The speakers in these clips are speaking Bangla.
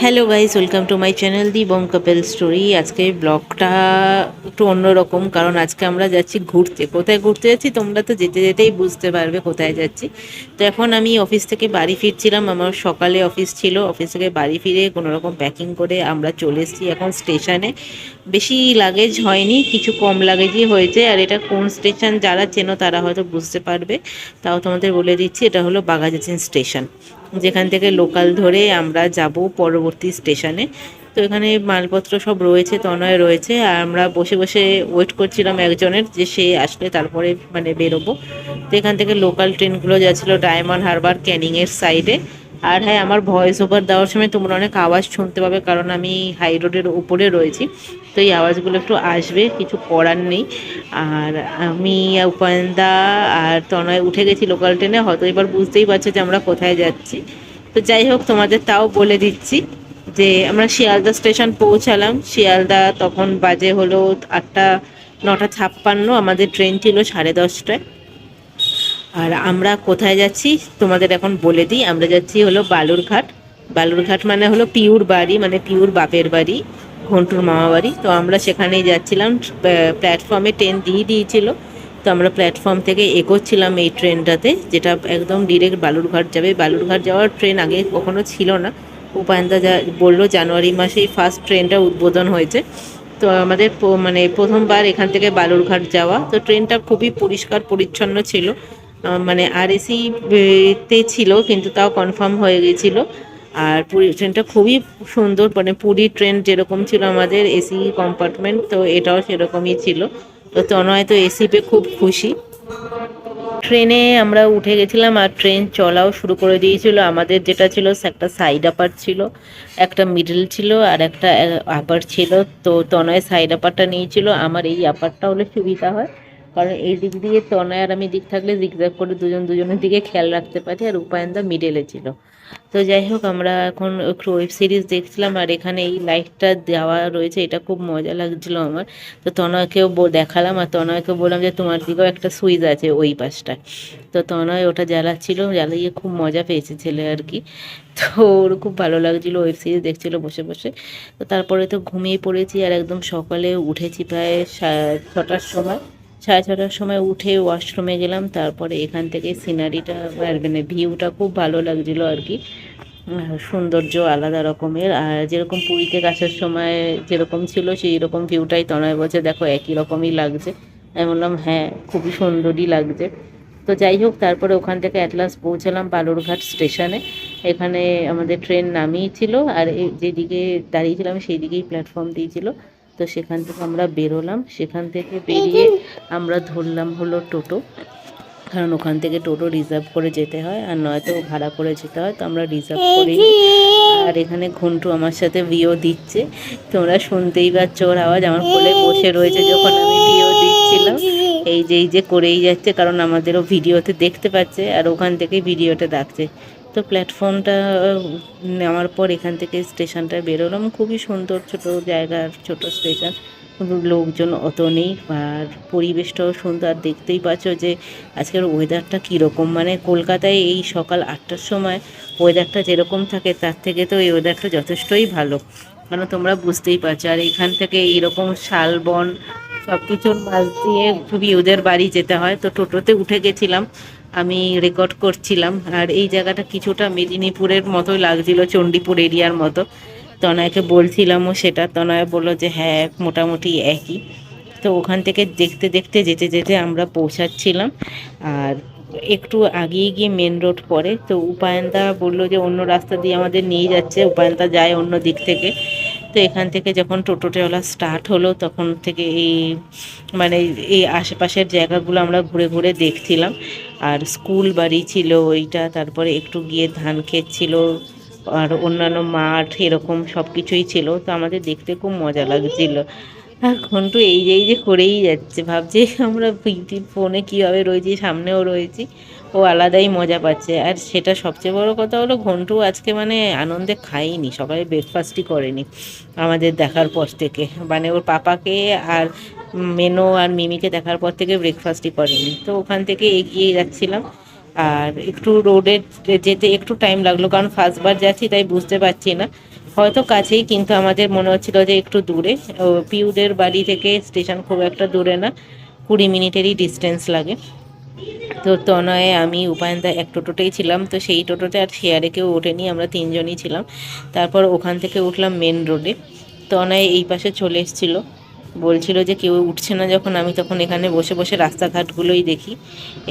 Hello guys, welcome to my channel the Bong couple story. আজকে ব্লগটা একটু অন্যরকম, কারণ আজকে আমরা যাচ্ছি ঘুরতে। কোথায় ঘুরতে যাচ্ছি তোমরা তো যেতে যেতেই বুঝতে পারবে কোথায় যাচ্ছি। তো এখন আমি অফিস থেকে বাড়ি ফিরছিলাম, আমার সকালে অফিস ছিল। অফিস থেকে বাড়ি ফিরে কোনোরকম প্যাকিং করে আমরা চলে এসেছি এখন স্টেশনে। বেশি লাগেজ হয়নি, কিছু কম লাগেজই হয়েছে। আর এটা কোন স্টেশন যারা চেনো তারা হয়তো বুঝতে পারবে, তাও তোমাদের বলে দিচ্ছি, এটা হলো বাঘাযতীন স্টেশন, যেখান থেকে লোকাল ধরে আমরা যাব পরবর্তী স্টেশনে। তো এখানে মালপত্র সব রয়েছে, তনয় রয়েছে, আর আমরা বসে বসে ওয়েট করছিলাম একজনের, যে সে আসলে তারপরে মানে বেরোবো। তো এখান থেকে লোকাল ট্রেনগুলো যাচ্ছিলো ডায়মন্ড হারবার, ক্যানিংয়ের সাইডে। আর হ্যাঁ, আমার ভয়েস ওভার দেওয়ার সময় তোমরা অনেক আওয়াজ শুনতে পাবে, কারণ আমি হাই রোডের উপরে রয়েছি, তো এই আওয়াজগুলো একটু আসবে, কিছু করার নেই। আর আমি উপায়নদা আর তনয় উঠে গেছি লোকাল ট্রেনে, হয়তো এবার বুঝতেই পারছো যে আমরা কোথায় যাচ্ছি। তো যাই হোক, তোমাদের তাও বলে দিচ্ছি যে আমরা শিয়ালদা স্টেশন পৌঁছালাম। শিয়ালদা তখন বাজে হলো 9:56, আমাদের ট্রেন ছিল 10:30টায়। আর আমরা কোথায় যাচ্ছি তোমাদের এখন বলে দিই। আমরা যাচ্ছি হলো বালুরঘাট। বালুরঘাট মানে হলো পিউর বাড়ি, মানে পিউর বাপের বাড়ি, ঘন্টুর মামা বাড়ি। তো আমরা সেখানেই যাচ্ছিলাম। প্ল্যাটফর্মে ট্রেন দিয়ে দিয়েছিল, তো আমরা প্ল্যাটফর্ম থেকে এগোচ্ছিলাম এই ট্রেনটাতে, যেটা একদম ডিরেক্ট বালুরঘাট যাবে। বালুরঘাট যাওয়ার ট্রেন আগে কখনো ছিল না। উপায়নদা যা বললো, জানুয়ারি মাসেই ফার্স্ট ট্রেনটা উদ্বোধন হয়েছে। তো আমাদের মানে প্রথমবার এখান থেকে বালুরঘাট যাওয়া। তো ট্রেনটা খুবই পরিষ্কার পরিচ্ছন্ন ছিল, মানে আর এসি তে ছিল, কিন্তু তাও কনফার্ম হয়ে গেছিলো। আর পুরী ট্রেনটা খুবই সুন্দর, মানে পুরী ট্রেন যেরকম ছিল আমাদের এসি কম্পার্টমেন্ট, তো এটাও সেরকমই ছিল। তো তনয় তো এসি পেয়ে খুব খুশি। ট্রেনে আমরা উঠে গেছিলাম, আর ট্রেন চলাও শুরু করে দিয়েছিল। আমাদের যেটা ছিল একটা সাইড আপার ছিল, একটা মিডল ছিল, আর একটা আপার ছিল। তো তনয় সাইড আপারটা নিয়েছিল। আমার এই আপারটা হলে সুবিধা হয়, কারণ এই দিক দিয়ে তনয় আর আমি দিক থাকলে জিগজ্যাগ করে দুজন দুজনের দিকে খেয়াল রাখতে পারি। আর উপায়নদা মিডলে ছিল। তো যাই হোক, আমরা এখন একটু ওয়েব সিরিজ দেখছিলাম, আর এখানে এই লাইটটা দেওয়া রয়েছে, এটা খুব মজা লাগছিল আমার। তো তনয়কেও দেখালাম, আর তনয়কে বললাম যে তোমার দিকেও একটা সুইচ আছে ওই পাশটায়। তো তনয় ওটা জ্বালাচ্ছিল, জ্বালিয়ে খুব মজা পেয়েছে ছেলে আর কি। তো ওর খুব ভালো লাগছিলো, ওয়েব সিরিজ দেখছিলো বসে বসে। তো তারপরে তো ঘুমিয়ে পড়েছি, আর একদম সকালে উঠেছি প্রায় 6টার সময়। 6:30টার সময় উঠে ওয়াশরুমে গেলাম। তারপরে এখান থেকে সিনারিটা মানে ভিউটা খুব ভালো লাগছিলো আর কি। সৌন্দর্য আলাদা রকমের, আর যেরকম পুরীতে আসার সময় যেরকম ছিল সেই রকম ভিউটাই তনয় বলছে দেখো একই রকমই লাগছে। আমি বললাম হ্যাঁ, খুবই সুন্দরই লাগছে। তো যাই হোক, তারপরে ওখান থেকে অ্যাট লাস্ট পৌঁছালাম বালুরঘাট স্টেশনে। এখানে আমাদের ট্রেন নামিয়েছিল, আর যেদিকে দাঁড়িয়েছিলাম সেই দিকেই প্ল্যাটফর্ম দিয়েছিল। তো সেখান থেকে আমরা বেরোলাম। সেখান থেকে বেরিয়ে আমরা ধরলাম হলো টোটো, কারণ ওখান থেকে টোটো রিজার্ভ করে যেতে হয়, আর নয়তো ভাড়া করে যেতে হয়। তো আমরা রিজার্ভ করি। আর এখানে ঘন্টু আমার সাথে ভিও দিচ্ছে, তোমরা শুনতেই পাচ্ছ ওর আওয়াজ। আমার কোলে বসে রয়েছে যখন আমি ভিও দিচ্ছিলাম। এই যে করেই যাচ্ছে, কারণ আমাদেরও ভিডিওতে দেখতে পাচ্ছে, আর ওখান থেকে ভিডিওটা দেখছে। তো প্ল্যাটফর্মটা নেওয়ার পর এখান থেকে স্টেশনটা বেরোলাম। খুবই সুন্দর ছোট জায়গা, ছোট স্টেশন, কিন্তু লোকজন অত নেই, আর পরিবেশটাও সুন্দর। আর দেখতেই পাচ্ছ যে আজকের ওয়েদারটা কীরকম, মানে কলকাতায় এই সকাল 8টার সময় ওয়েদারটা যেরকম থাকে তার থেকে তো এই ওয়েদারটা যথেষ্টই ভালো, কারণ তোমরা বুঝতেই পারছো। আর এখান থেকে এইরকম শালবন সব কিছুর মাঝ দিয়ে খুবই ওদের বাড়ি যেতে হয়। তো টোটোতে উঠে গেছিলাম, আমি রেকর্ড করছিলাম। আর এই জায়গাটা কিছুটা মেদিনীপুরের মতোই লাগছিল, চণ্ডীপুর এরিয়ার মতো। তনয়কে বলছিলামও সেটা, তনয় বললো যে হ্যাঁ মোটামুটি একই। তো ওখান থেকে দেখতে দেখতে যেতে যেতে আমরা পৌঁছাচ্ছিলাম। আর একটু আগিয়ে গিয়ে মেন রোড পড়ে। তো উপায়নদা বললো যে অন্য রাস্তা দিয়ে আমাদের নিয়ে যাচ্ছে, উপায়নদা যায় অন্য দিক থেকে। তো এখান থেকে যখন টোটোটোওয়ালা স্টার্ট হলো তখন থেকে এই মানে এই আশেপাশের জায়গাগুলো আমরা ঘুরে ঘুরে দেখছিলাম। আর স্কুল বাড়ি ছিল ওইটা, তারপরে একটু গিয়ে ধান ক্ষেত ছিল, আর অন্যান্য মাঠ, এরকম সব কিছুই ছিল। তো আমাদের দেখতে খুব মজা লাগছিল। আর ঘন্টু এই যে করেই যাচ্ছে, ভাবছি আমরা ফোনে কীভাবে রয়েছি, সামনেও রয়েছি, ও আলাদাই মজা পাচ্ছে। আর সেটা সবচেয়ে বড় কথা হলো, ঘন্টু আজকে মানে আনন্দে খাইনি, সকালে ব্রেকফাস্টই করেনি আমাদের দেখার পর থেকে। মানে ওর পাপাকে আর মেনো আর মিমিকে দেখার পর থেকে ব্রেকফাস্টই করেনি। তো ওখান থেকে এগিয়ে যাচ্ছিলাম। আর একটু রোডে যেতে একটু টাইম লাগলো, কারণ ফার্স্টবার যাচ্ছি তাই বুঝতে পারছি না। হয়তো কাছেই, কিন্তু আমাদের মনে হচ্ছিল যে একটু দূরে। পিউদের বাড়ি থেকে স্টেশন খুব একটা দূরে না, 20 মিনিটেরই ডিস্টেন্স লাগে। তো তনয়ে, আমি, উপায়নদা এক টোটোতেই ছিলাম। তো সেই টোটোতে আর শেয়ারে কেউ ওঠেনি, আমরা তিনজনই ছিলাম। তারপর ওখান থেকে উঠলাম মেন রোডে। তনয় এই পাশে চলে এসেছিলো, বলছিল যে কেউ উঠছে না যখন, আমি তখন এখানে বসে বসে রাস্তাঘাটগুলোই দেখি।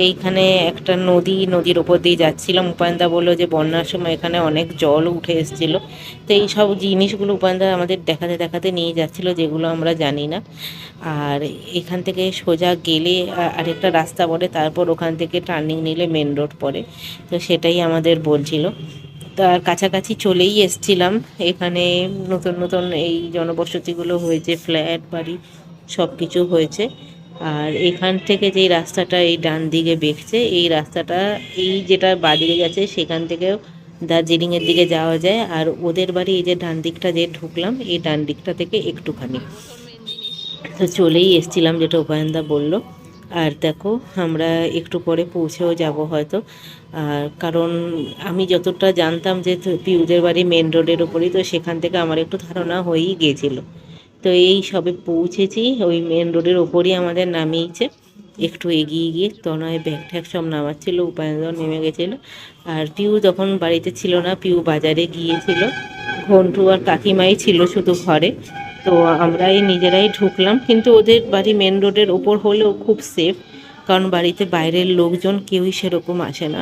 এইখানে একটা নদীর ওপর দিয়ে যাচ্ছিলাম। উপায়নদা বললো যে বন্যার সময় এখানে অনেক জল উঠে এসেছিলো। তো এই সব জিনিসগুলো উপায়নদা আমাদের দেখাতে দেখাতে নিয়ে যাচ্ছিলো, যেগুলো আমরা জানি না। আর এখান থেকে সোজা গেলে আরেকটা রাস্তা পড়ে, তারপর ওখান থেকে টার্নিং নিলে মেন রোড পড়ে। তো সেটাই আমাদের বলছিল। তার কাছাকাছি চলেই এসছিলাম। এখানে নতুন নতুন এই জনবসতিগুলো হয়েছে, ফ্ল্যাট বাড়ি সব কিছু হয়েছে। আর এখান থেকে যেই রাস্তাটা এই ডান দিকে বেঁকছে, এই রাস্তাটা, এই যেটা বাঁদিকে গেছে সেখান থেকেও দার্জিলিংয়ের দিকে যাওয়া যায়। আর ওদের বাড়ি এই যে ডান দিকটা যে ঢুকলাম, এই ডান দিকটা থেকে একটুখানি। তো চলেই এসছিলাম, যেটা উপায়নদা বলল। আর দেখো, আমরা একটু পরে পৌঁছেও যাব হয়তো। আর কারণ আমি যতটা জানতাম যে পিউদের বাড়ি মেন রোডের ওপরই, তো সেখান থেকে আমার একটু ধারণা হয়েই গিয়েছিল। তো এই সবে পৌঁছেছি, ওই মেন রোডের ওপরই আমাদের নামিয়েছে। একটু এগিয়ে গিয়ে তনয় ব্যাগ ট্যাগ সব নামাচ্ছিল, উপায়নদাও নেমে গেছিলো। আর পিউ তখন বাড়িতে ছিল না, পিউ বাজারে গিয়েছিল। ঘন্টু আর কাকিমাই ছিল শুধু ঘরে। তো আমরা এই নিজেরাই ঢুকলাম, কিন্তু ওদের বাড়ি মেন রোডের ওপর হলেও খুব সেফ, কারণ বাড়িতে বাইরের লোকজন কেউই সেরকম আসে না।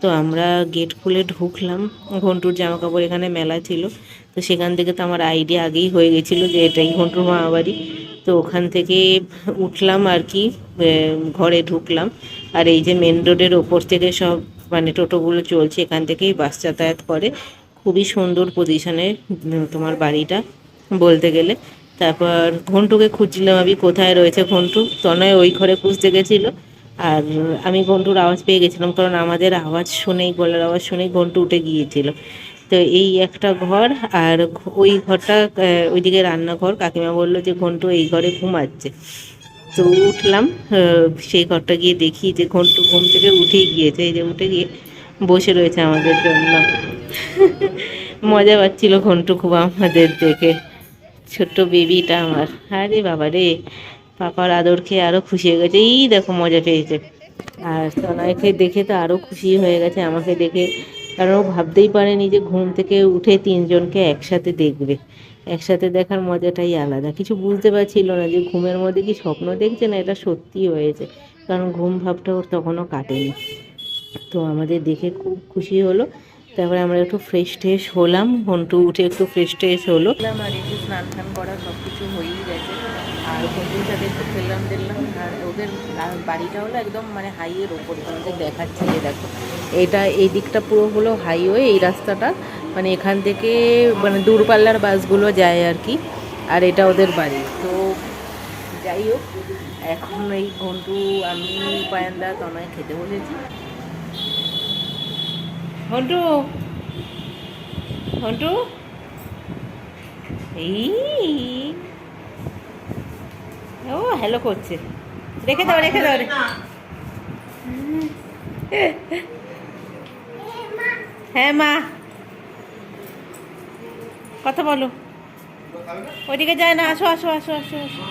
তো আমরা গেট খুলে ঢুকলাম। ঘন্টুর জামা কাপড় এখানে মেলা ছিল, তো সেখান থেকে তো আমার আইডিয়া আগেই হয়ে গেছিলো যে এটাই ঘন্টুর মামা বাড়ি। তো ওখান থেকে উঠলাম আর কি, ঘরে ঢুকলাম। আর এই যে মেন রোডের ওপর থেকে সব মানে টোটোগুলো চলছে, এখান থেকেই বাস যাতায়াত করে। খুবই সুন্দর পজিশনে তোমার বাড়িটা বলতে গেলে। তারপর ঘন্টুকে খুঁজছিলাম আমি, কোথায় রয়েছে ঘন্টু। তনয় ওই ঘরে খুঁজতে গেছিলো। আর আমি ঘন্টুর আওয়াজ পেয়ে গেছিলাম, কারণ আমাদের আওয়াজ শুনেই, গলার আওয়াজ শুনেই ঘন্টু উঠে গিয়েছিল। তো এই একটা ঘর, আর ওই ঘরটা, ওইদিকে রান্নাঘর। কাকিমা বললো যে ঘন্টু এই ঘরে ঘুমাচ্ছে। তো উঠলাম, সেই ঘরটা গিয়ে দেখি যে ঘন্টু ঘুম থেকে উঠেই গিয়েছে, এই যে উঠে গিয়ে বসে রয়েছে আমাদের জন্য। মজা পাচ্ছিল ঘন্টু খুব আমাদের দেখে, ছোট্ট বেবিটা আমার। আরে বাবা রে, পাপার আদর খেয়ে আরও খুশি হয়ে গেছে, এই দেখো মজা পেয়েছে। আর তনয়কে দেখে তো আরও খুশি হয়ে গেছে আমাকে দেখে, কারণ ও ভাবতেই পারেনি যে ঘুম থেকে উঠে তিনজনকে একসাথে দেখবে। একসাথে দেখার মজাটাই আলাদা। কিছু বুঝতে পারছিল না যে ঘুমের মধ্যে কি স্বপ্ন দেখছে না এটা সত্যি হয়েছে, কারণ ঘুম ভাবটা ওর তখনও কাটেনি। তো আমাদের দেখে খুব খুশি হলো। তারপরে আমরা একটু ফ্রেশ ট্রেশ হলাম, ঘন্টু উঠে একটু ফ্রেশ ট্রেশ হলো। আর একটু স্নান টান করা সব কিছু হয়েই গেছে। আর ঘন্টুর সাথে একটু খেললাম দিলাম। আর ওদের বাড়িটা হলো একদম মানে হাইওয়ের ওপরে, তোমাদের দেখাচ্ছি যে দেখো, এটা এই দিকটা পুরো হলো হাইওয়ে, এই রাস্তাটা মানে এখান থেকে মানে দূরপাল্লার বাসগুলো যায় আর কি। আর এটা ওদের বাড়ি। তো যাই হোক, এখন এই ঘন্টু, আমি, উপায়নদা, তনয় খেতে বসেছি। ঘন্টু, ঘন্টু, এই ও হ্যালো করছে। রেখে দাও, রেখে দাও। হ্যাঁ মা, কথা বলো। ওইদিকে যায় না, আসো আসো আসো আসো আসো।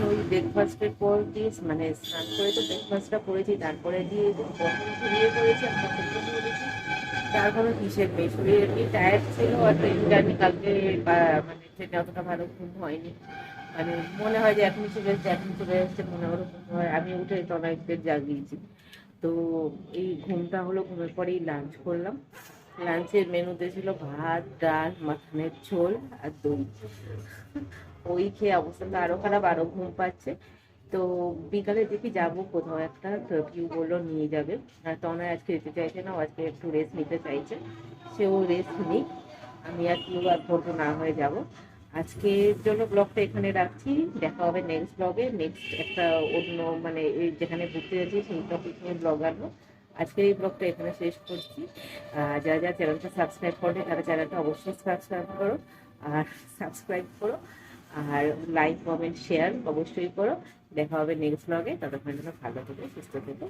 ওই ব্রেকফাস্টের পর দিয়ে মানে স্নান করে তো ব্রেকফাস্টটা করেছি, তারপরে দিয়ে কখন ঘুরিয়ে পড়েছি আর কখন ঘুরেছি তার কোনো হিসেব নেই। শরীর এমনি টায়ার্ড ছিল, আর ট্রেন জার্নি কালকে মানে ট্রেনে অতটা ভালো ঘুম হয়নি। মানে মনে হয় যে এখনই চলে এসছে, এখনই চলে এসছে মনে হলো ঘুম হয়। আমি উঠে তনয়দের জাগিয়েছি। তো এই ঘুমটা হলো, ঘুমের পরেই লাঞ্চ করলাম। লাঞ্চের মেনুতে ছিল ভাত, ডাল, মাটনের ঝোল আর দই। ওই খেয়ে অবস্থাটা আরও খারাপ, আরও ঘুম পাচ্ছে। তো বিকালে দেখি যাবো কোথাও একটা, তো পিউ বললো নিয়ে যাবে। আর তনয় আজকে যেতে চাইছে না, ও আজকে একটু রেস্ট নিতে চাইছে। সেও রেস্ট নিই, আমি আর পিউ আর ফটো না হয়ে যাব। আজকের জন্য ব্লগটা এখানে রাখছি। দেখা হবে নেক্সট ব্লগে, নেক্সট একটা অন্য মানে এই যেখানে ঘুরতে যাচ্ছি সেই টপিক নিয়ে ব্লগ আনবো। আজকের এই ব্লগটা এখানে শেষ করছি। যারা যারা চ্যানেলটা সাবস্ক্রাইব করবে তারা চ্যানেলটা অবশ্যই সাবস্ক্রাইব করো, আর সাবস্ক্রাইব করো, আর লাইক কমেন্ট শেয়ার অবশ্যই করো। দেখা হবে নেক্সট ব্লগে, ততক্ষণ জন্য ভালো থেকো, সুস্থ থেকো।